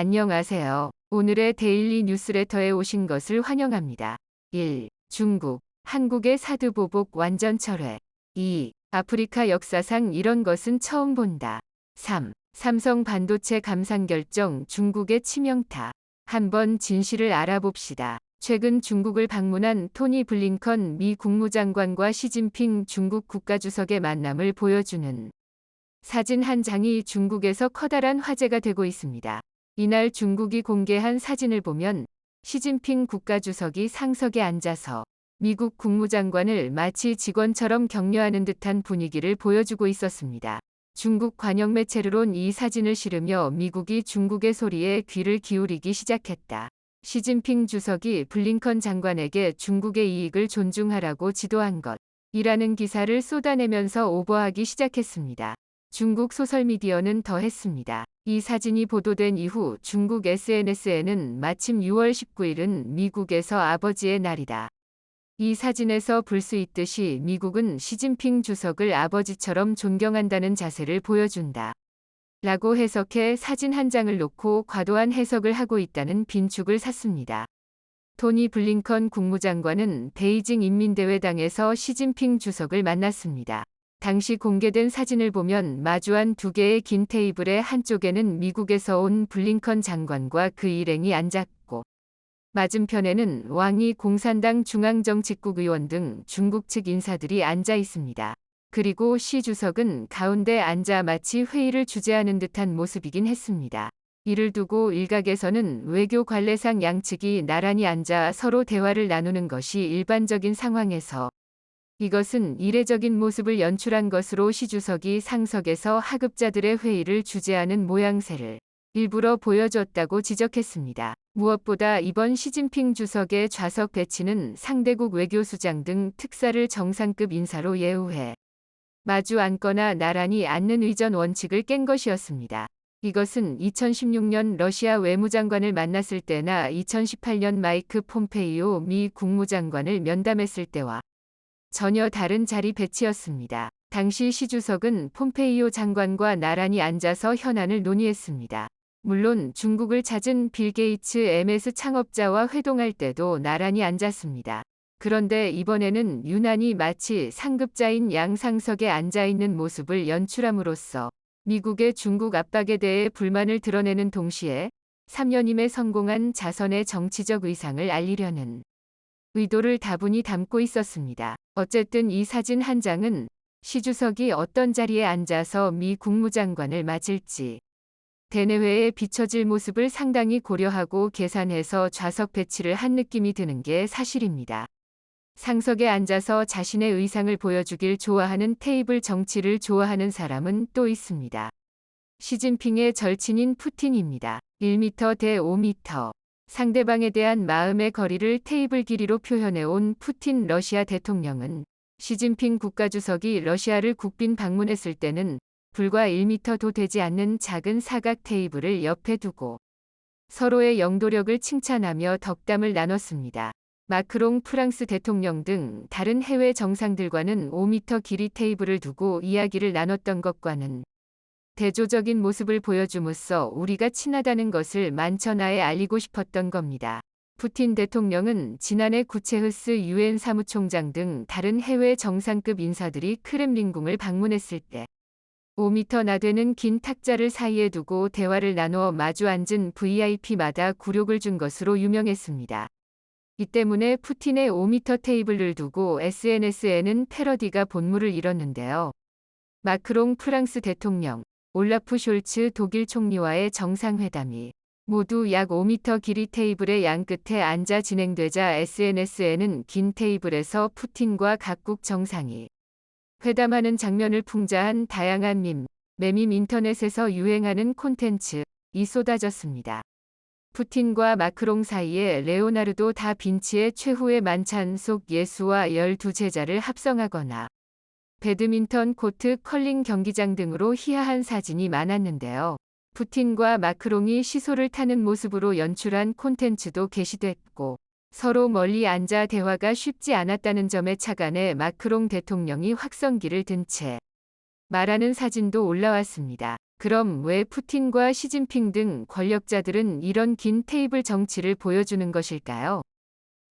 안녕하세요. 오늘의 데일리 뉴스레터에 오신 것을 환영합니다. 1. 중국, 한국의 사드보복 완전 철회. 2. 아프리카 역사상 이런 것은 처음 본다. 3. 삼성 반도체 감산 결정 중국의 치명타. 한번 진실을 알아봅시다. 최근 중국을 방문한 토니 블링컨 미 국무장관과 시진핑 중국 국가주석의 만남을 보여주는 사진 한 장이 중국에서 커다란 화제가 되고 있습니다. 이날 중국이 공개한 사진을 보면 시진핑 국가주석이 상석에 앉아서 미국 국무장관을 마치 직원처럼 격려하는 듯한 분위기를 보여주고 있었습니다. 중국 관영 매체로는 이 사진을 실으며 미국이 중국의 소리에 귀를 기울이기 시작했다. 시진핑 주석이 블링컨 장관에게 중국의 이익을 존중하라고 지도한 것이라는 기사를 쏟아내면서 오버하기 시작했습니다. 중국 소설미디어는 더했습니다. 이 사진이 보도된 이후 중국 SNS에는 마침 6월 19일은 미국에서 아버지의 날이다. 이 사진에서 볼 수 있듯이 미국은 시진핑 주석을 아버지처럼 존경한다는 자세를 보여준다. 라고 해석해 사진 한 장을 놓고 과도한 해석을 하고 있다는 빈축을 샀습니다. 토니 블링컨 국무장관은 베이징 인민대회당에서 시진핑 주석을 만났습니다. 당시 공개된 사진을 보면 마주한 두 개의 긴 테이블의 한쪽에는 미국에서 온 블링컨 장관과 그 일행이 앉았고 맞은편에는 왕이 공산당 중앙정치국 의원 등 중국 측 인사들이 앉아 있습니다. 그리고 시 주석은 가운데 앉아 마치 회의를 주재하는 듯한 모습이긴 했습니다. 이를 두고 일각에서는 외교 관례상 양측이 나란히 앉아 서로 대화를 나누는 것이 일반적인 상황에서 이것은 이례적인 모습을 연출한 것으로 시 주석이 상석에서 하급자들의 회의를 주재하는 모양새를 일부러 보여줬다고 지적했습니다. 무엇보다 이번 시진핑 주석의 좌석 배치는 상대국 외교수장 등 특사를 정상급 인사로 예우해 마주 앉거나 나란히 앉는 의전 원칙을 깬 것이었습니다. 이것은 2016년 러시아 외무장관을 만났을 때나 2018년 마이크 폼페이오 미 국무장관을 면담했을 때와 전혀 다른 자리 배치였습니다. 당시 시 주석은 폼페이오 장관과 나란히 앉아서 현안을 논의했습니다. 물론 중국을 찾은 빌 게이츠 MS 창업자와 회동할 때도 나란히 앉았습니다. 그런데 이번에는 유난히 마치 상급자인 양상석에 앉아있는 모습을 연출함으로써 미국의 중국 압박에 대해 불만을 드러내는 동시에 3년임에 성공한 자선의 정치적 의상을 알리려는 의도를 다분히 담고 있었습니다. 어쨌든 이 사진 한 장은 시 주석이 어떤 자리에 앉아서 미 국무장관을 맞을지 대내외에 비춰질 모습을 상당히 고려하고 계산해서 좌석 배치를 한 느낌이 드는 게 사실입니다. 상석에 앉아서 자신의 의상을 보여주길 좋아하는 테이블 정치를 좋아하는 사람은 또 있습니다. 시진핑의 절친인 푸틴입니다. 1m 대 5m. 상대방에 대한 마음의 거리를 테이블 길이로 표현해온 푸틴 러시아 대통령은 시진핑 국가주석이 러시아를 국빈 방문했을 때는 불과 1m도 되지 않는 작은 사각 테이블을 옆에 두고 서로의 영도력을 칭찬하며 덕담을 나눴습니다. 마크롱 프랑스 대통령 등 다른 해외 정상들과는 5m 길이 테이블을 두고 이야기를 나눴던 것과는 대조적인 모습을 보여줌으로써 우리가 친하다는 것을 만천하에 알리고 싶었던 겁니다. 푸틴 대통령은 지난해 구체흐스 유엔 사무총장 등 다른 해외 정상급 인사들이 크렘린궁을 방문했을 때 5m나 되는 긴 탁자를 사이에 두고 대화를 나누어 마주 앉은 VIP마다 굴욕을 준 것으로 유명했습니다. 이 때문에 푸틴의 5m 테이블을 두고 SNS에는 패러디가 본물을 이뤘는데요. 마크롱 프랑스 대통령, 올라프 숄츠 독일 총리와의 정상회담이 모두 약 5m 길이 테이블의 양끝에 앉아 진행되자 SNS에는 긴 테이블에서 푸틴과 각국 정상이 회담하는 장면을 풍자한 다양한 밈 인터넷에서 유행하는 콘텐츠이 쏟아졌습니다. 푸틴과 마크롱 사이에 레오나르도 다 빈치의 최후의 만찬 속 예수와 12제자를 합성하거나 배드민턴 코트 컬링 경기장 등으로 희화한 사진이 많았는데요. 푸틴과 마크롱이 시소를 타는 모습으로 연출한 콘텐츠도 게시됐고 서로 멀리 앉아 대화가 쉽지 않았다는 점에 착안해 마크롱 대통령이 확성기를 든 채 말하는 사진도 올라왔습니다. 그럼 왜 푸틴과 시진핑 등 권력자들은 이런 긴 테이블 정치를 보여주는 것일까요?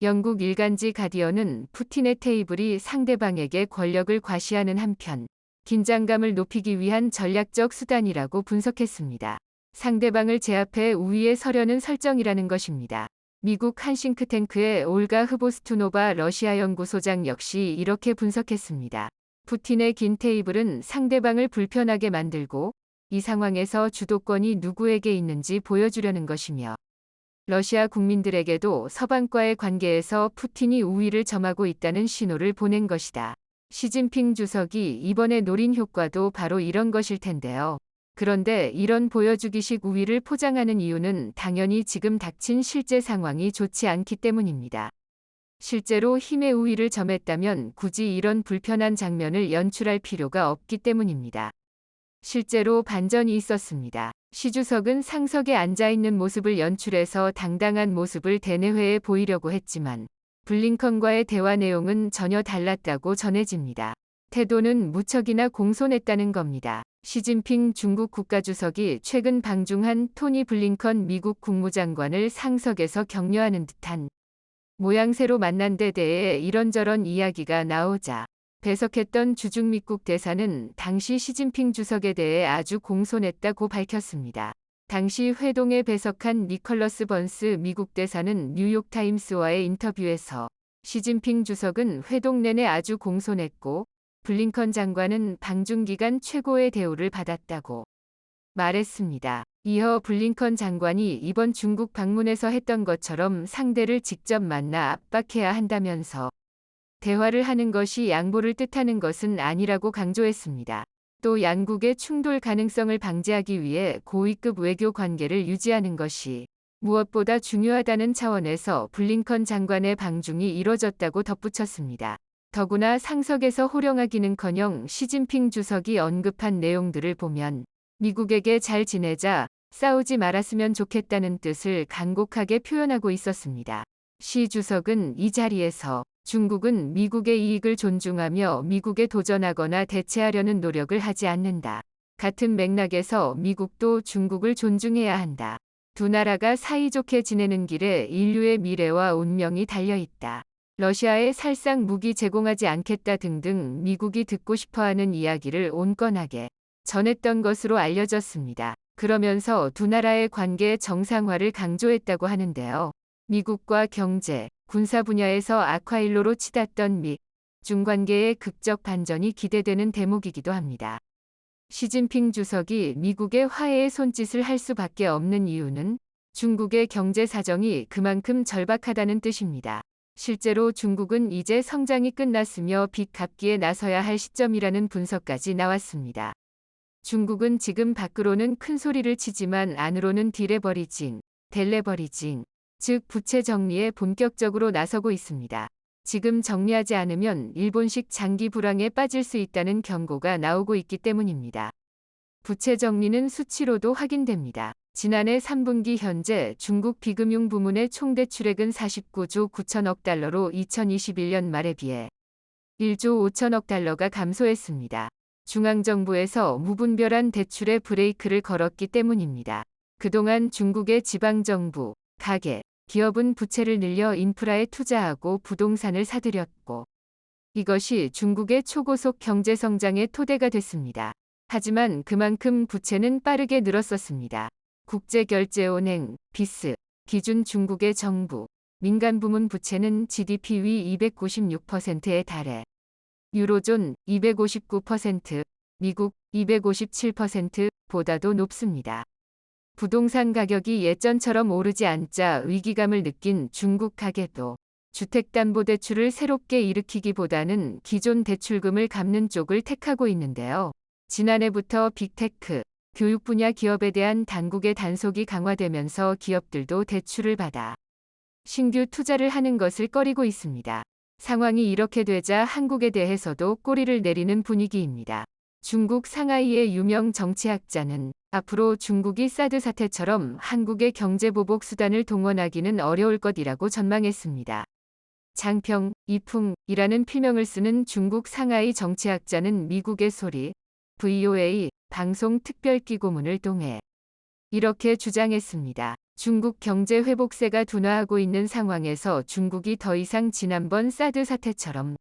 영국 일간지 가디언은 푸틴의 테이블이 상대방에게 권력을 과시하는 한편 긴장감을 높이기 위한 전략적 수단이라고 분석했습니다. 상대방을 제압해 우위에 서려는 설정이라는 것입니다. 미국 한 싱크탱크의 올가 흐보스투노바 러시아 연구소장 역시 이렇게 분석했습니다. 푸틴의 긴 테이블은 상대방을 불편하게 만들고 이 상황에서 주도권이 누구에게 있는지 보여주려는 것이며 러시아 국민들에게도 서방과의 관계에서 푸틴이 우위를 점하고 있다는 신호를 보낸 것이다. 시진핑 주석이 이번에 노린 효과도 바로 이런 것일 텐데요. 그런데 이런 보여주기식 우위를 포장하는 이유는 당연히 지금 닥친 실제 상황이 좋지 않기 때문입니다. 실제로 힘의 우위를 점했다면 굳이 이런 불편한 장면을 연출할 필요가 없기 때문입니다. 실제로 반전이 있었습니다. 시 주석은 상석에 앉아있는 모습을 연출해서 당당한 모습을 대내회에 보이려고 했지만 블링컨과의 대화 내용은 전혀 달랐다고 전해집니다. 태도는 무척이나 공손했다는 겁니다. 시진핑 중국 국가주석이 최근 방중한 토니 블링컨 미국 국무장관을 상석에서 격려하는 듯한 모양새로 만난 데 대해 이런저런 이야기가 나오자 배석했던 주중미국 대사는 당시 시진핑 주석에 대해 아주 공손했다고 밝혔습니다. 당시 회동에 배석한 니컬러스 번스 미국 대사는 뉴욕타임스와의 인터뷰에서 시진핑 주석은 회동 내내 아주 공손했고 블링컨 장관은 방중 기간 최고의 대우를 받았다고 말했습니다. 이어 블링컨 장관이 이번 중국 방문에서 했던 것처럼 상대를 직접 만나 압박해야 한다면서 대화를 하는 것이 양보를 뜻하는 것은 아니라고 강조했습니다. 또 양국의 충돌 가능성을 방지하기 위해 고위급 외교 관계를 유지하는 것이 무엇보다 중요하다는 차원에서 블링컨 장관의 방중이 이뤄졌다고 덧붙였습니다. 더구나 상석에서 호령하기는커녕 시진핑 주석이 언급한 내용들을 보면 미국에게 잘 지내자, 싸우지 말았으면 좋겠다는 뜻을 간곡하게 표현하고 있었습니다. 시 주석은 이 자리에서 중국은 미국의 이익을 존중하며 미국에 도전하거나 대체하려는 노력을 하지 않는다. 같은 맥락에서 미국도 중국을 존중해야 한다. 두 나라가 사이좋게 지내는 길에 인류의 미래와 운명이 달려있다. 러시아에 살상 무기 제공하지 않겠다 등등 미국이 듣고 싶어하는 이야기를 온건하게 전했던 것으로 알려졌습니다. 그러면서 두 나라의 관계 정상화를 강조했다고 하는데요. 미국과 경제, 군사 분야에서 악화일로로 치닫던 중 관계의 극적 반전이 기대되는 대목이기도 합니다. 시진핑 주석이 미국의 화해의 손짓을 할 수밖에 없는 이유는 중국의 경제 사정이 그만큼 절박하다는 뜻입니다. 실제로 중국은 이제 성장이 끝났으며 빚 갚기에 나서야 할 시점이라는 분석까지 나왔습니다. 중국은 지금 밖으로는 큰 소리를 치지만 안으로는 딜레버리징, 델레버리징, 즉 부채 정리에 본격적으로 나서고 있습니다. 지금 정리하지 않으면 일본식 장기 불황에 빠질 수 있다는 경고가 나오고 있기 때문입니다. 부채 정리는 수치로도 확인됩니다. 지난해 3분기 현재 중국 비금융 부문의 총 대출액은 49조 9천억 달러로 2021년 말에 비해 1조 5천억 달러가 감소했습니다. 중앙정부에서 무분별한 대출에 브레이크를 걸었기 때문입니다. 그동안 중국의 지방정부, 가계, 기업은 부채를 늘려 인프라에 투자하고 부동산을 사들였고 이것이 중국의 초고속 경제 성장의 토대가 됐습니다. 하지만 그만큼 부채는 빠르게 늘었었습니다. 국제결제은행, 비스, 기준 중국의 정부, 민간 부문 부채는 GDP 위 296%에 달해 유로존 259%, 미국 257%보다도 높습니다. 부동산 가격이 예전처럼 오르지 않자 위기감을 느낀 중국 가계도 주택담보대출을 새롭게 일으키기보다는 기존 대출금을 갚는 쪽을 택하고 있는데요. 지난해부터 빅테크, 교육 분야 기업에 대한 당국의 단속이 강화되면서 기업들도 대출을 받아 신규 투자를 하는 것을 꺼리고 있습니다. 상황이 이렇게 되자 한국에 대해서도 꼬리를 내리는 분위기입니다. 중국 상하이의 유명 정치학자는 앞으로 중국이 사드 사태처럼 한국의 경제보복 수단을 동원하기는 어려울 것이라고 전망했습니다. 장평, 이풍이라는 필명을 쓰는 중국 상하이 정치학자는 미국의 소리, VOA 방송 특별기고문을 통해 이렇게 주장했습니다. 중국 경제 회복세가 둔화하고 있는 상황에서 중국이 더 이상 지난번 사드 사태처럼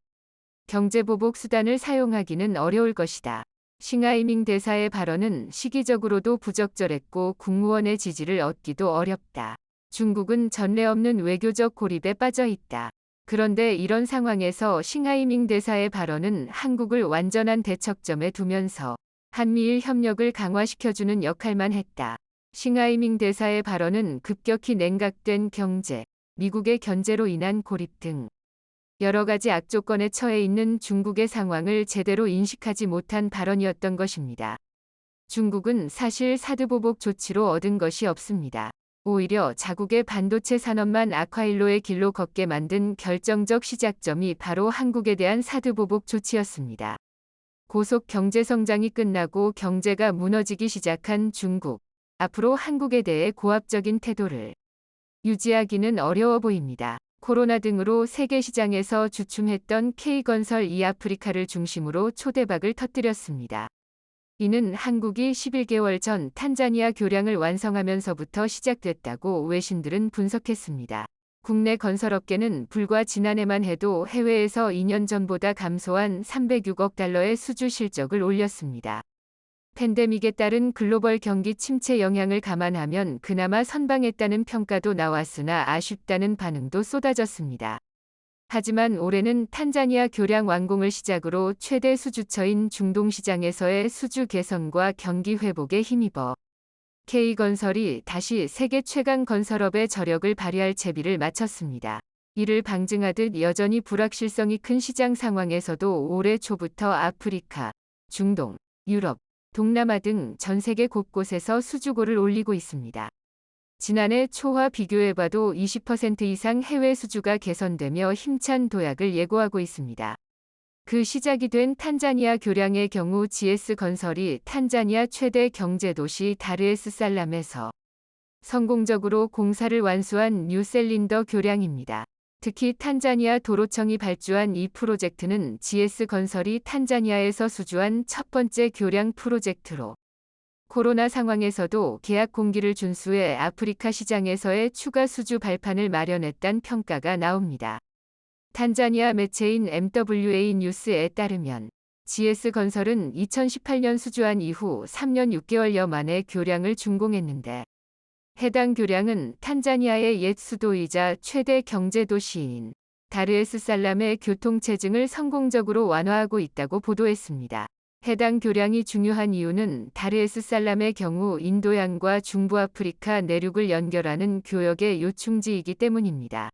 경제보복 수단을 사용하기는 어려울 것이다. 싱하이밍 대사의 발언은 시기적으로도 부적절했고 국무원의 지지를 얻기도 어렵다. 중국은 전례 없는 외교적 고립에 빠져 있다. 그런데 이런 상황에서 싱하이밍 대사의 발언은 한국을 완전한 대척점에 두면서 한미일 협력을 강화시켜주는 역할만 했다. 싱하이밍 대사의 발언은 급격히 냉각된 경제, 미국의 견제로 인한 고립 등 여러 가지 악조건에 처해 있는 중국의 상황을 제대로 인식하지 못한 발언이었던 것입니다. 중국은 사실 사드 보복 조치로 얻은 것이 없습니다. 오히려 자국의 반도체 산업만 악화일로의 길로 걷게 만든 결정적 시작점이 바로 한국에 대한 사드 보복 조치였습니다. 고속 경제 성장이 끝나고 경제가 무너지기 시작한 중국. 앞으로 한국에 대해 고압적인 태도를 유지하기는 어려워 보입니다. 코로나 등으로 세계 시장에서 주춤했던 K건설 이아프리카를 중심으로 초대박을 터뜨렸습니다. 이는 한국이 11개월 전 탄자니아 교량을 완성하면서부터 시작됐다고 외신들은 분석했습니다. 국내 건설업계는 불과 지난해만 해도 해외에서 2년 전보다 감소한 306억 달러의 수주 실적을 올렸습니다. 팬데믹에 따른 글로벌 경기 침체 영향을 감안하면 그나마 선방했다는 평가도 나왔으나 아쉽다는 반응도 쏟아졌습니다. 하지만 올해는 탄자니아 교량 완공을 시작으로 최대 수주처인 중동 시장에서의 수주 개선과 경기 회복에 힘입어 K건설이 다시 세계 최강 건설업의 저력을 발휘할 채비를 마쳤습니다. 이를 방증하듯 여전히 불확실성이 큰 시장 상황에서도 올해 초부터 아프리카, 중동, 유럽, 동남아 등 전 세계 곳곳에서 수주고를 올리고 있습니다. 지난해 초와 비교해봐도 20% 이상 해외 수주가 개선되며 힘찬 도약을 예고하고 있습니다. 그 시작이 된 탄자니아 교량의 경우 GS건설이 탄자니아 최대 경제도시 다르에스살람에서 성공적으로 공사를 완수한 뉴셀린더 교량입니다. 특히 탄자니아 도로청이 발주한 이 프로젝트는 GS건설이 탄자니아에서 수주한 첫 번째 교량 프로젝트로 코로나 상황에서도 계약 공기를 준수해 아프리카 시장에서의 추가 수주 발판을 마련했다는 평가가 나옵니다. 탄자니아 매체인 MWA 뉴스에 따르면 GS건설은 2018년 수주한 이후 3년 6개월여 만에 교량을 준공했는데 해당 교량은 탄자니아의 옛 수도이자 최대 경제도시인 다르에스살람의 교통체증을 성공적으로 완화하고 있다고 보도했습니다. 해당 교량이 중요한 이유는 다르에스살람의 경우 인도양과 중부아프리카 내륙을 연결하는 교역의 요충지이기 때문입니다.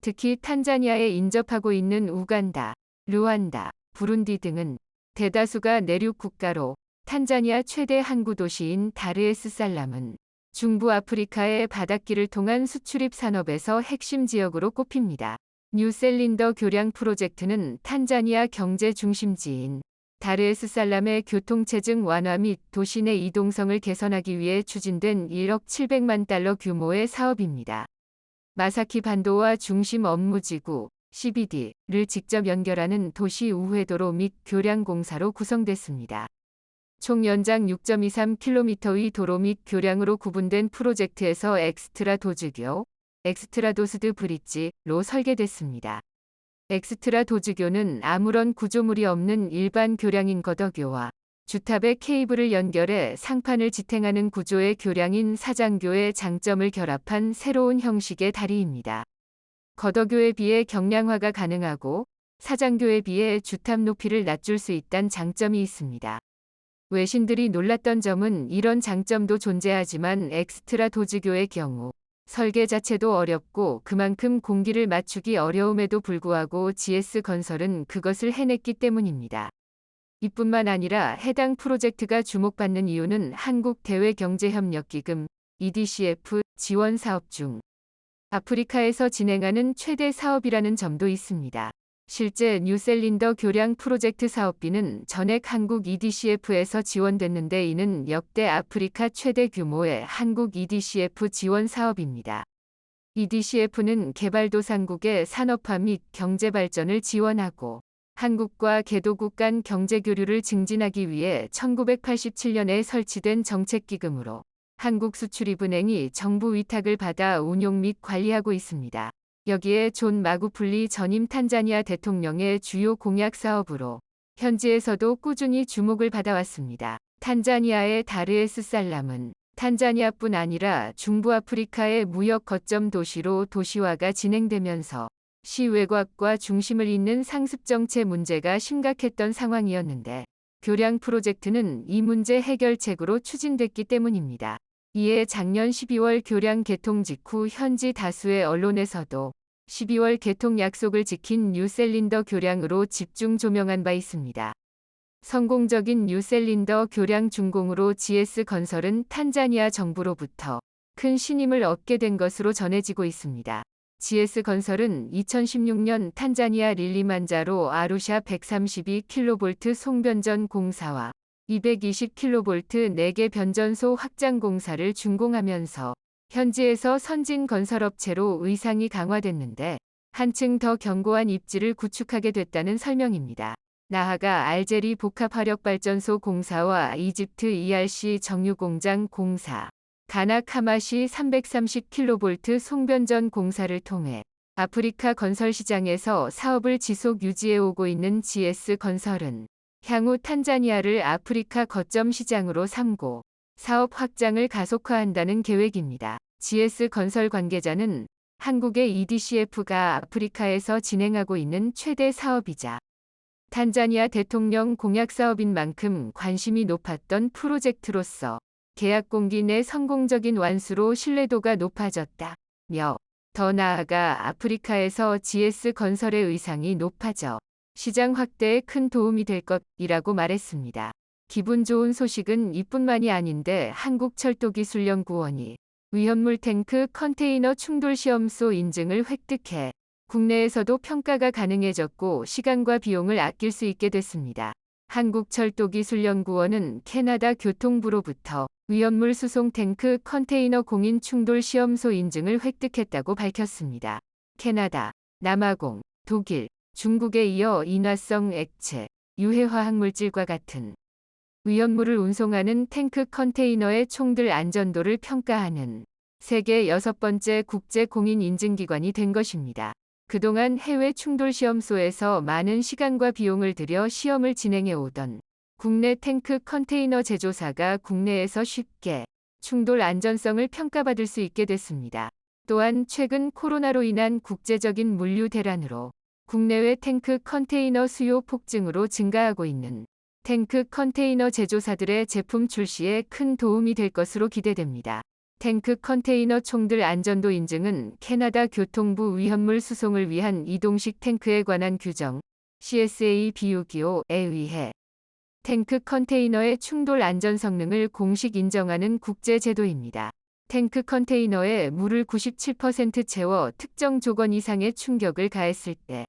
특히 탄자니아에 인접하고 있는 우간다, 르완다, 부룬디 등은 대다수가 내륙 국가로 탄자니아 최대 항구 도시인 다르에스살람은 중부아프리카의 바닷길을 통한 수출입 산업에서 핵심 지역으로 꼽힙니다. 뉴셀린더 교량 프로젝트는 탄자니아 경제 중심지인 다르에스살람의 교통체증 완화 및 도시 내 이동성을 개선하기 위해 추진된 1억 700만 달러 규모의 사업입니다. 마사키 반도와 중심 업무지구 CBD를 직접 연결하는 도시 우회도로 및 교량 공사로 구성됐습니다. 총 연장 6.23km의 도로 및 교량으로 구분된 프로젝트에서 엑스트라 도즈교, 엑스트라도스드 브릿지로 설계됐습니다. 엑스트라 도즈교는 아무런 구조물이 없는 일반 교량인 거더교와 주탑에 케이블을 연결해 상판을 지탱하는 구조의 교량인 사장교의 장점을 결합한 새로운 형식의 다리입니다. 거더교에 비해 경량화가 가능하고 사장교에 비해 주탑 높이를 낮출 수 있다는 장점이 있습니다. 외신들이 놀랐던 점은 이런 장점도 존재하지만 엑스트라 도즈교의 경우 설계 자체도 어렵고 그만큼 공기를 맞추기 어려움에도 불구하고 GS건설은 그것을 해냈기 때문입니다. 이뿐만 아니라 해당 프로젝트가 주목받는 이유는 한국대외경제협력기금 EDCF 지원 사업 중 아프리카에서 진행하는 최대 사업이라는 점도 있습니다. 실제 뉴셀린더 교량 프로젝트 사업비는 전액 한국 EDCF에서 지원됐는데 이는 역대 아프리카 최대 규모의 한국 EDCF 지원 사업입니다. EDCF는 개발도상국의 산업화 및 경제 발전을 지원하고 한국과 개도국 간 경제교류를 증진하기 위해 1987년에 설치된 정책기금으로 한국수출입은행이 정부 위탁을 받아 운용 및 관리하고 있습니다. 여기에 존 마구풀리 전임 탄자니아 대통령의 주요 공약 사업으로 현지에서도 꾸준히 주목을 받아왔습니다. 탄자니아의 다르에스살람은 탄자니아뿐 아니라 중부 아프리카의 무역 거점 도시로 도시화가 진행되면서 시외곽과 중심을 잇는 상습정체 문제가 심각했던 상황이었는데 교량 프로젝트는 이 문제 해결책으로 추진됐기 때문입니다. 이에 작년 12월 교량 개통 직후 현지 다수의 언론에서도 12월 개통 약속을 지킨 뉴셀린더 교량으로 집중 조명한 바 있습니다. 성공적인 뉴셀린더 교량 준공으로 GS건설은 탄자니아 정부로부터 큰 신임을 얻게 된 것으로 전해지고 있습니다. GS건설은 2016년 탄자니아 릴리만자로 아루샤 132kV 송변전 공사와 220kV 4개 변전소 확장 공사를 준공하면서 현지에서 선진 건설업체로 위상이 강화됐는데 한층 더 견고한 입지를 구축하게 됐다는 설명입니다. 나아가 알제리 복합화력발전소 공사와 이집트 ERC 정유공장 공사, 가나 카마시 330kV 송변전 공사를 통해 아프리카 건설 시장에서 사업을 지속 유지해 오고 있는 GS건설은 향후 탄자니아를 아프리카 거점 시장으로 삼고 사업 확장을 가속화한다는 계획입니다. GS건설 관계자는 한국의 EDCF가 아프리카에서 진행하고 있는 최대 사업이자 탄자니아 대통령 공약 사업인 만큼 관심이 높았던 프로젝트로서 계약 공기 내 성공적인 완수로 신뢰도가 높아졌다며 더 나아가 아프리카에서 GS건설의 의상이 높아져 시장 확대에 큰 도움이 될 것이라고 말했습니다. 기분 좋은 소식은 이뿐만이 아닌데 한국철도기술연구원이 위험물 탱크 컨테이너 충돌 시험소 인증을 획득해 국내에서도 평가가 가능해졌고 시간과 비용을 아낄 수 있게 됐습니다. 한국철도기술연구원은 캐나다 교통부로부터 위험물 수송 탱크 컨테이너 공인 충돌 시험소 인증을 획득했다고 밝혔습니다. 캐나다, 남아공, 독일, 중국에 이어 인화성 액체, 유해화학물질과 같은 위험물을 운송하는 탱크 컨테이너의 총들 안전도를 평가하는 세계 6번째 국제 공인 인증기관이 된 것입니다. 그동안 해외 충돌 시험소에서 많은 시간과 비용을 들여 시험을 진행해 오던 국내 탱크 컨테이너 제조사가 국내에서 쉽게 충돌 안전성을 평가받을 수 있게 됐습니다. 또한 최근 코로나로 인한 국제적인 물류 대란으로 국내외 탱크 컨테이너 수요 폭증으로 증가하고 있는 탱크 컨테이너 제조사들의 제품 출시에 큰 도움이 될 것으로 기대됩니다. 탱크 컨테이너 총들 안전도 인증은 캐나다 교통부 위험물 수송을 위한 이동식 탱크에 관한 규정 CSA BU-기호에 의해 탱크 컨테이너의 충돌 안전 성능을 공식 인정하는 국제 제도입니다. 탱크 컨테이너에 물을 97% 채워 특정 조건 이상의 충격을 가했을 때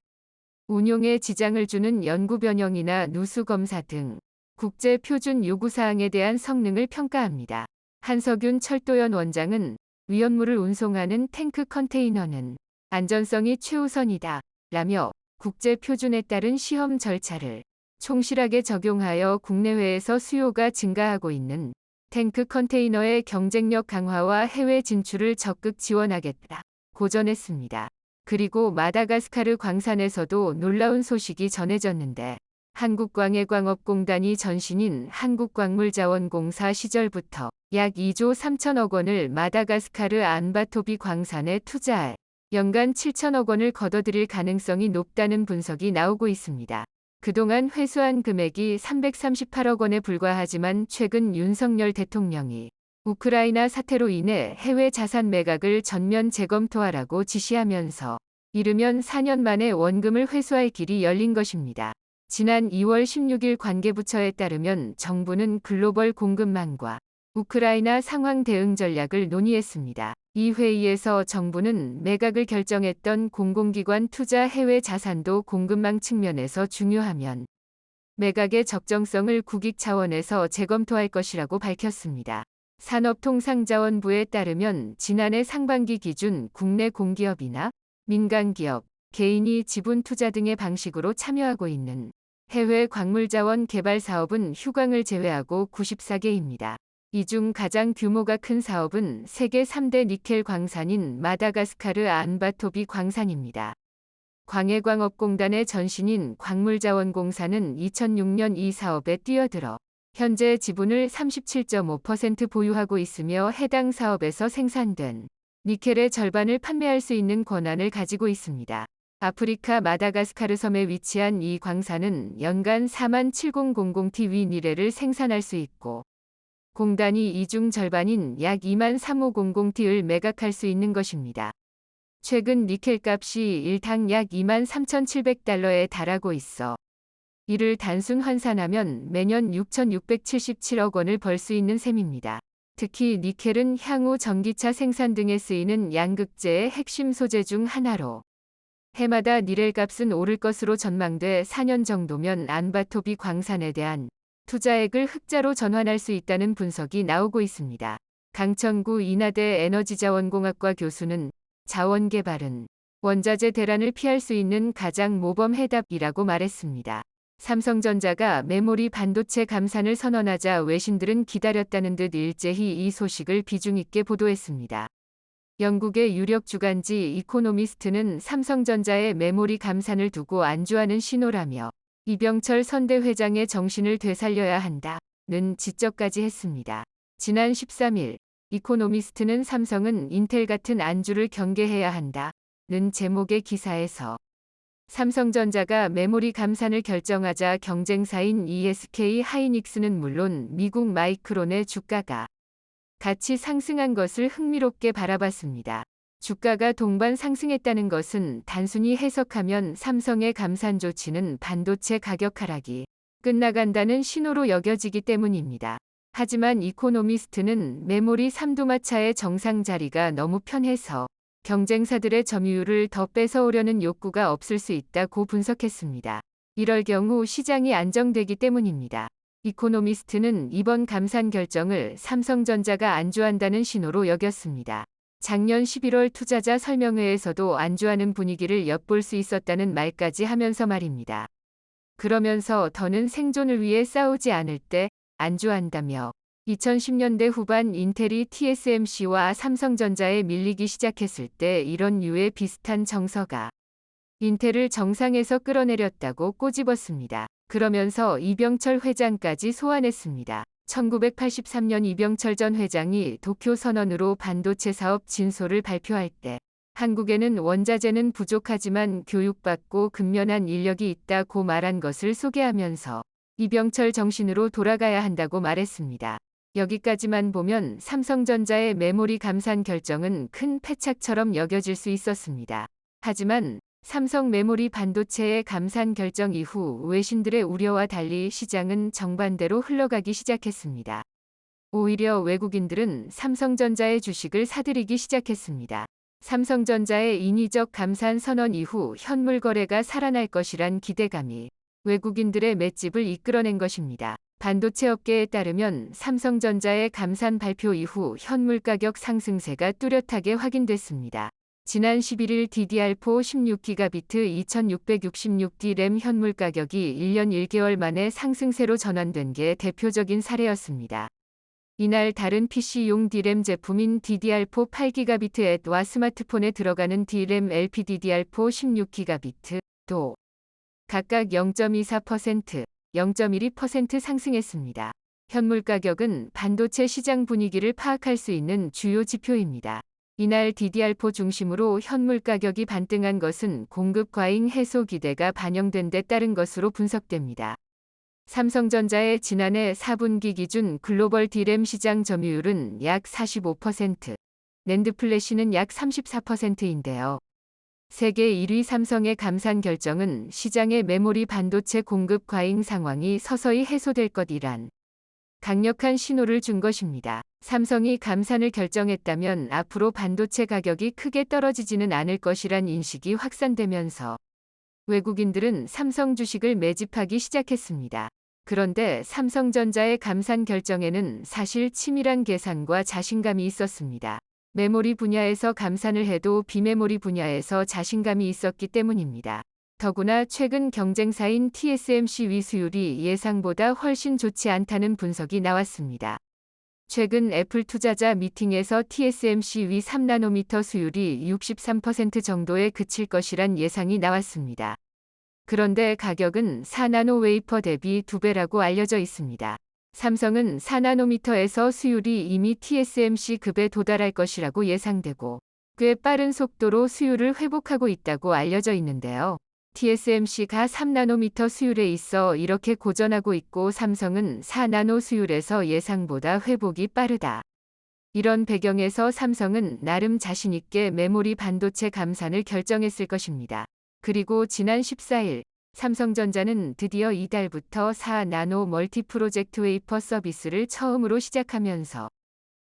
운용에 지장을 주는 연구 변형이나 누수 검사 등 국제 표준 요구 사항에 대한 성능을 평가합니다. 한석윤 철도연 원장은 위험물을 운송하는 탱크 컨테이너는 안전성이 최우선이다 라며 국제 표준에 따른 시험 절차를 충실하게 적용하여 국내외에서 수요가 증가하고 있는 탱크 컨테이너의 경쟁력 강화와 해외 진출을 적극 지원하겠다 고전했습니다. 그리고 마다가스카르 광산에서도 놀라운 소식이 전해졌는데 한국광해광업공단이 전신인 한국광물자원공사 시절부터 약 2조 3천억 원을 마다가스카르 안바토비 광산에 투자할 연간 7천억 원을 거둬들일 가능성이 높다는 분석이 나오고 있습니다. 그동안 회수한 금액이 338억 원에 불과하지만 최근 윤석열 대통령이 우크라이나 사태로 인해 해외 자산 매각을 전면 재검토하라고 지시하면서 이르면 4년 만에 원금을 회수할 길이 열린 것입니다. 지난 2월 16일 관계부처에 따르면 정부는 글로벌 공급망과 우크라이나 상황 대응 전략을 논의했습니다. 이 회의에서 정부는 매각을 결정했던 공공기관 투자 해외 자산도 공급망 측면에서 중요하면 매각의 적정성을 국익 차원에서 재검토할 것이라고 밝혔습니다. 산업통상자원부에 따르면 지난해 상반기 기준 국내 공기업이나 민간기업, 개인이 지분 투자 등의 방식으로 참여하고 있는 해외 광물자원 개발 사업은 휴광을 제외하고 94개입니다. 이 중 가장 규모가 큰 사업은 세계 3대 니켈 광산인 마다가스카르 안바토비 광산입니다. 광해광업공단의 전신인 광물자원공사는 2006년 이 사업에 뛰어들어 현재 지분을 37.5% 보유하고 있으며 해당 사업에서 생산된 니켈의 절반을 판매할 수 있는 권한을 가지고 있습니다. 아프리카 마다가스카르 섬에 위치한 이 광산은 연간 47,000t 위니켈을 생산할 수 있고 공단이 이 중 절반인 약 23,500t를 매각할 수 있는 것입니다. 최근 니켈 값이 1당 약 23,700달러에 달하고 있어 이를 단순 환산하면 매년 6,677억 원을 벌 수 있는 셈입니다. 특히 니켈은 향후 전기차 생산 등에 쓰이는 양극재의 핵심 소재 중 하나로 해마다 니켈 값은 오를 것으로 전망돼 4년 정도면 안바토비 광산에 대한 투자액을 흑자로 전환할 수 있다는 분석이 나오고 있습니다. 강천구 인하대 에너지자원공학과 교수는 자원 개발은 원자재 대란을 피할 수 있는 가장 모범 해답이라고 말했습니다. 삼성전자가 메모리 반도체 감산을 선언하자 외신들은 기다렸다는 듯 일제히 이 소식을 비중 있게 보도했습니다. 영국의 유력 주간지 이코노미스트는 삼성전자의 메모리 감산을 두고 안주하는 신호라며 이병철 선대 회장의 정신을 되살려야 한다는 지적까지 했습니다. 지난 13일 이코노미스트는 삼성은 인텔 같은 안주를 경계해야 한다는 제목의 기사에서 삼성전자가 메모리 감산을 결정하자 경쟁사인 ESK 하이닉스는 물론 미국 마이크론의 주가가 같이 상승한 것을 흥미롭게 바라봤습니다. 주가가 동반 상승했다는 것은 단순히 해석하면 삼성의 감산 조치는 반도체 가격 하락이 끝나간다는 신호로 여겨지기 때문입니다. 하지만 이코노미스트는 메모리 삼두마차의 정상 자리가 너무 편해서 경쟁사들의 점유율을 더 뺏어오려는 욕구가 없을 수 있다고 분석했습니다. 이럴 경우 시장이 안정되기 때문입니다. 이코노미스트는 이번 감산 결정을 삼성전자가 안주한다는 신호로 여겼습니다. 작년 11월 투자자 설명회에서도 안주하는 분위기를 엿볼 수 있었다는 말까지 하면서 말입니다. 그러면서 더는 생존을 위해 싸우지 않을 때 안주한다며 2010년대 후반 인텔이 TSMC와 삼성전자에 밀리기 시작했을 때 이런 류의 비슷한 정서가 인텔을 정상에서 끌어내렸다고 꼬집었습니다. 그러면서 이병철 회장까지 소환했습니다. 1983년 이병철 전 회장이 도쿄 선언으로 반도체 사업 진소를 발표할 때 한국에는 원자재는 부족하지만 교육받고 근면한 인력이 있다고 말한 것을 소개하면서 이병철 정신으로 돌아가야 한다고 말했습니다. 여기까지만 보면 삼성전자의 메모리 감산 결정은 큰 패착처럼 여겨질 수 있었습니다. 하지만 삼성 메모리 반도체의 감산 결정 이후 외신들의 우려와 달리 시장은 정반대로 흘러가기 시작했습니다. 오히려 외국인들은 삼성전자의 주식을 사들이기 시작했습니다. 삼성전자의 인위적 감산 선언 이후 현물 거래가 살아날 것이란 기대감이 외국인들의 맷집을 이끌어낸 것입니다. 반도체 업계에 따르면 삼성전자의 감산 발표 이후 현물 가격 상승세가 뚜렷하게 확인됐습니다. 지난 11일 DDR4 16GB 2666D램 현물 가격이 1년 1개월 만에 상승세로 전환된 게 대표적인 사례였습니다. 이날 다른 PC용 D램 제품인 DDR4 8GB 와 스마트폰에 들어가는 D램 LPDDR4 16GB도 각각 0.24%, 0.12% 상승했습니다. 현물 가격은 반도체 시장 분위기를 파악할 수 있는 주요 지표입니다. 이날 DDR4 중심으로 현물 가격이 반등한 것은 공급 과잉 해소 기대가 반영된 데 따른 것으로 분석됩니다. 삼성전자의 지난해 4분기 기준 글로벌 D램 시장 점유율은 약 45%, 낸드 플래시는 약 34%인데요. 세계 1위 삼성의 감산 결정은 시장의 메모리 반도체 공급 과잉 상황이 서서히 해소될 것이란 강력한 신호를 준 것입니다. 삼성이 감산을 결정했다면 앞으로 반도체 가격이 크게 떨어지지는 않을 것이란 인식이 확산되면서 외국인들은 삼성 주식을 매집하기 시작했습니다. 그런데 삼성전자의 감산 결정에는 사실 치밀한 계산과 자신감이 있었습니다. 메모리 분야에서 감산을 해도 비메모리 분야에서 자신감이 있었기 때문입니다. 더구나 최근 경쟁사인 TSMC 위수율이 예상보다 훨씬 좋지 않다는 분석이 나왔습니다. 최근 애플 투자자 미팅에서 TSMC 위 3나노미터 수율이 63% 정도에 그칠 것이란 예상이 나왔습니다. 그런데 가격은 4나노 웨이퍼 대비 2배라고 알려져 있습니다. 삼성은 4나노미터에서 수율이 이미 TSMC급에 도달할 것이라고 예상되고 꽤 빠른 속도로 수율을 회복하고 있다고 알려져 있는데요. TSMC가 3나노미터 수율에 있어 이렇게 고전하고 있고 삼성은 4나노 수율에서 예상보다 회복이 빠르다. 이런 배경에서 삼성은 나름 자신있게 메모리 반도체 감산을 결정했을 것입니다. 그리고 지난 14일 삼성전자는 드디어 이달부터 4나노 멀티 프로젝트 웨이퍼 서비스를 처음으로 시작하면서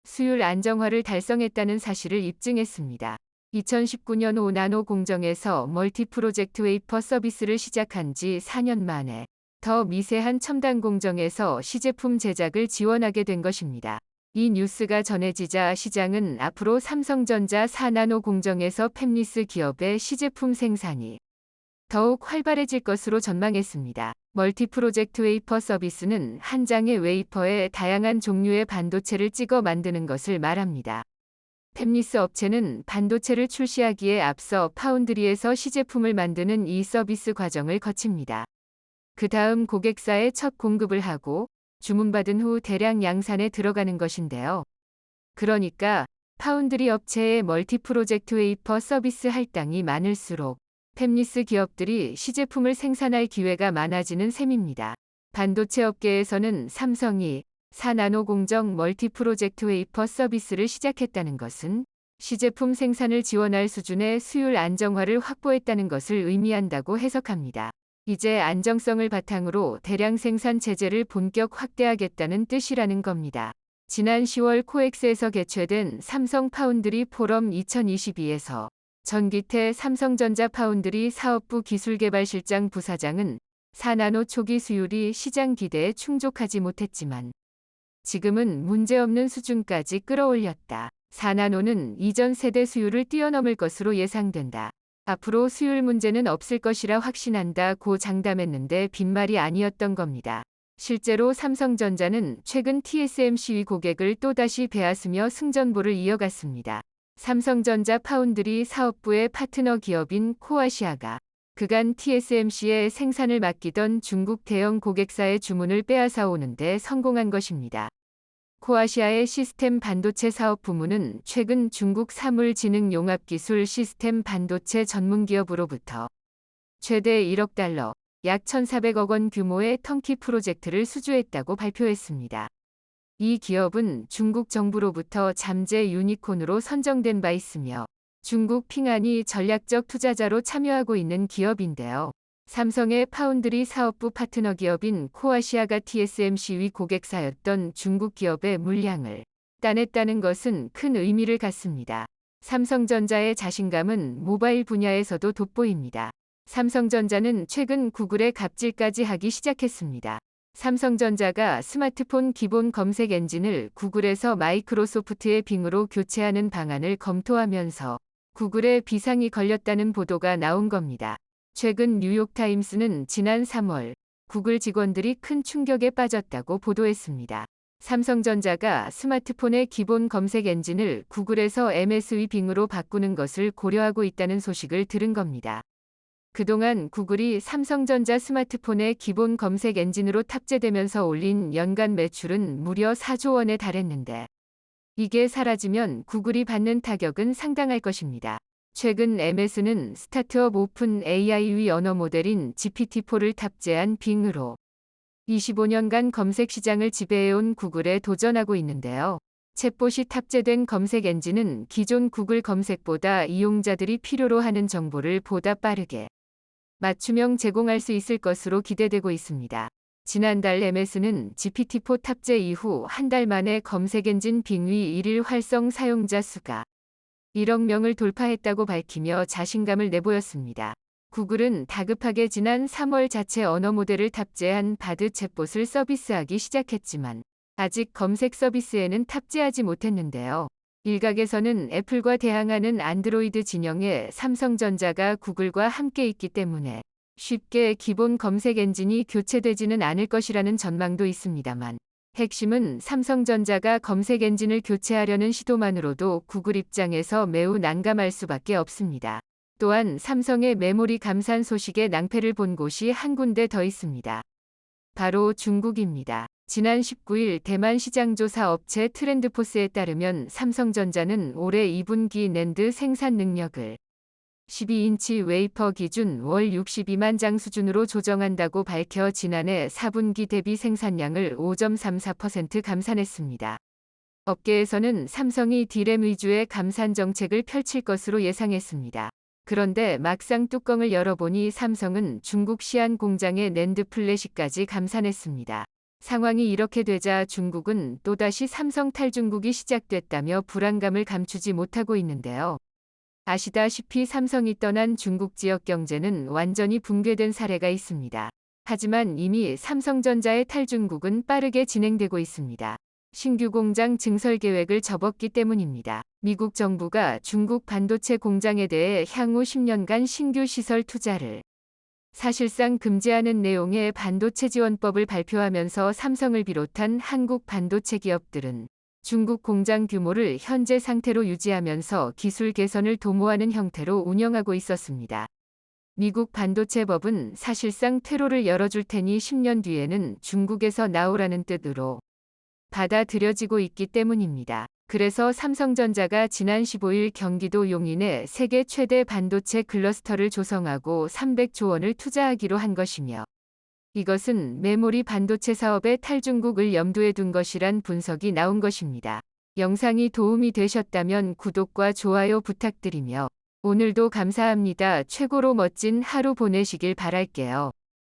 수율 안정화를 달성했다는 사실을 입증했습니다. 2019년 5나노 공정에서 멀티 프로젝트 웨이퍼 서비스를 시작한 지 4년 만에 더 미세한 첨단 공정에서 시제품 제작을 지원하게 된 것입니다. 이 뉴스가 전해지자 시장은 앞으로 삼성전자 4나노 공정에서 팹리스 기업의 시제품 생산이 더욱 활발해질 것으로 전망했습니다. 멀티 프로젝트 웨이퍼 서비스는 한 장의 웨이퍼에 다양한 종류의 반도체를 찍어 만드는 것을 말합니다. 팹리스 업체는 반도체를 출시하기에 앞서 파운드리에서 시제품을 만드는 이 서비스 과정을 거칩니다. 그 다음 고객사에 첫 공급을 하고 주문받은 후 대량 양산에 들어가는 것인데요. 그러니까 파운드리 업체의 멀티 프로젝트 웨이퍼 서비스 할당이 많을수록 팹리스 기업들이 시제품을 생산할 기회가 많아지는 셈입니다. 반도체 업계에서는 삼성이 4나노 공정 멀티 프로젝트 웨이퍼 서비스를 시작했다는 것은 시제품 생산을 지원할 수준의 수율 안정화를 확보했다는 것을 의미한다고 해석합니다. 이제 안정성을 바탕으로 대량 생산 체제를 본격 확대하겠다는 뜻이라는 겁니다. 지난 10월 코엑스에서 개최된 삼성 파운드리 포럼 2022에서 전기태 삼성전자 파운드리 사업부 기술개발실장 부사장은 4나노 초기 수율이 시장 기대에 충족하지 못했지만 지금은 문제없는 수준까지 끌어올렸다. 4나노는 이전 세대 수율을 뛰어넘을 것으로 예상된다. 앞으로 수율 문제는 없을 것이라 확신한다고 장담했는데 빈말이 아니었던 겁니다. 실제로 삼성전자는 최근 TSMC 위 고객을 또다시 빼앗으며 승전보를 이어갔습니다. 삼성전자 파운드리 사업부의 파트너 기업인 코아시아가 그간 TSMC의 생산을 맡기던 중국 대형 고객사의 주문을 빼앗아 오는데 성공한 것입니다. 코아시아의 시스템 반도체 사업 부문은 최근 중국 사물지능융합기술 시스템 반도체 전문기업으로부터 최대 1억 달러, 약 1,400억 원 규모의 턴키 프로젝트를 수주했다고 발표했습니다. 이 기업은 중국 정부로부터 잠재 유니콘으로 선정된 바 있으며 중국 핑안이 전략적 투자자로 참여하고 있는 기업인데요. 삼성의 파운드리 사업부 파트너 기업인 코아시아가 TSMC 위 고객사였던 중국 기업의 물량을 따냈다는 것은 큰 의미를 갖습니다. 삼성전자의 자신감은 모바일 분야에서도 돋보입니다. 삼성전자는 최근 구글의 갑질까지 하기 시작했습니다. 삼성전자가 스마트폰 기본 검색 엔진을 구글에서 마이크로소프트의 빙으로 교체하는 방안을 검토하면서 구글에 비상이 걸렸다는 보도가 나온 겁니다. 최근 뉴욕타임스는 지난 3월 구글 직원들이 큰 충격에 빠졌다고 보도했습니다. 삼성전자가 스마트폰의 기본 검색 엔진을 구글에서 MS의 빙으로 바꾸는 것을 고려하고 있다는 소식을 들은 겁니다. 그동안 구글이 삼성전자 스마트폰의 기본 검색 엔진으로 탑재되면서 올린 연간 매출은 무려 4조 원에 달했는데 이게 사라지면 구글이 받는 타격은 상당할 것입니다. 최근 MS는 스타트업 오픈 AI 위 언어 모델인 GPT-4를 탑재한 빙으로 25년간 검색 시장을 지배해온 구글에 도전하고 있는데요. 챗봇이 탑재된 검색 엔진은 기존 구글 검색보다 이용자들이 필요로 하는 정보를 보다 빠르게 맞춤형 제공할 수 있을 것으로 기대되고 있습니다. 지난달 MS는 GPT-4 탑재 이후 한 달 만에 검색 엔진 빙의 1일 활성 사용자 수가 1억 명을 돌파했다고 밝히며 자신감을 내보였습니다. 구글은 다급하게 지난 3월 자체 언어 모델을 탑재한 바드 챗봇을 서비스하기 시작했지만 아직 검색 서비스에는 탑재하지 못했는데요. 일각에서는 애플과 대항하는 안드로이드 진영에 삼성전자가 구글과 함께 있기 때문에 쉽게 기본 검색 엔진이 교체되지는 않을 것이라는 전망도 있습니다만, 핵심은 삼성전자가 검색 엔진을 교체하려는 시도만으로도 구글 입장에서 매우 난감할 수밖에 없습니다. 또한 삼성의 메모리 감산 소식에 낭패를 본 곳이 한 군데 더 있습니다. 바로 중국입니다. 지난 19일 대만 시장조사 업체 트렌드포스에 따르면 삼성전자는 올해 2분기 낸드 생산 능력을 12인치 웨이퍼 기준 월 62만 장 수준으로 조정한다고 밝혀 지난해 4분기 대비 생산량을 5.34% 감산했습니다. 업계에서는 삼성이 D램 위주의 감산 정책을 펼칠 것으로 예상했습니다. 그런데 막상 뚜껑을 열어보니 삼성은 중국 시안 공장의 낸드 플래시까지 감산했습니다. 상황이 이렇게 되자 중국은 또다시 삼성 탈중국이 시작됐다며 불안감을 감추지 못하고 있는데요. 아시다시피 삼성이 떠난 중국 지역 경제는 완전히 붕괴된 사례가 있습니다. 하지만 이미 삼성전자의 탈중국은 빠르게 진행되고 있습니다. 신규 공장 증설 계획을 접었기 때문입니다. 미국 정부가 중국 반도체 공장에 대해 향후 10년간 신규 시설 투자를 사실상 금지하는 내용의 반도체 지원법을 발표하면서 삼성을 비롯한 한국 반도체 기업들은 중국 공장 규모를 현재 상태로 유지하면서 기술 개선을 도모하는 형태로 운영하고 있었습니다. 미국 반도체법은 사실상 퇴로를 열어줄 테니 10년 뒤에는 중국에서 나오라는 뜻으로 받아들여지고 있기 때문입니다. 그래서 삼성전자가 지난 15일 경기도 용인에 세계 최대 반도체 클러스터를 조성하고 300조 원을 투자하기로 한 것이며, 이것은 메모리 반도체 사업의 탈중국을 염두에 둔 것이란 분석이 나온 것입니다. 영상이 도움이 되셨다면 구독과 좋아요 부탁드리며 오늘도 감사합니다. 최고로 멋진 하루 보내시길 바랄게요.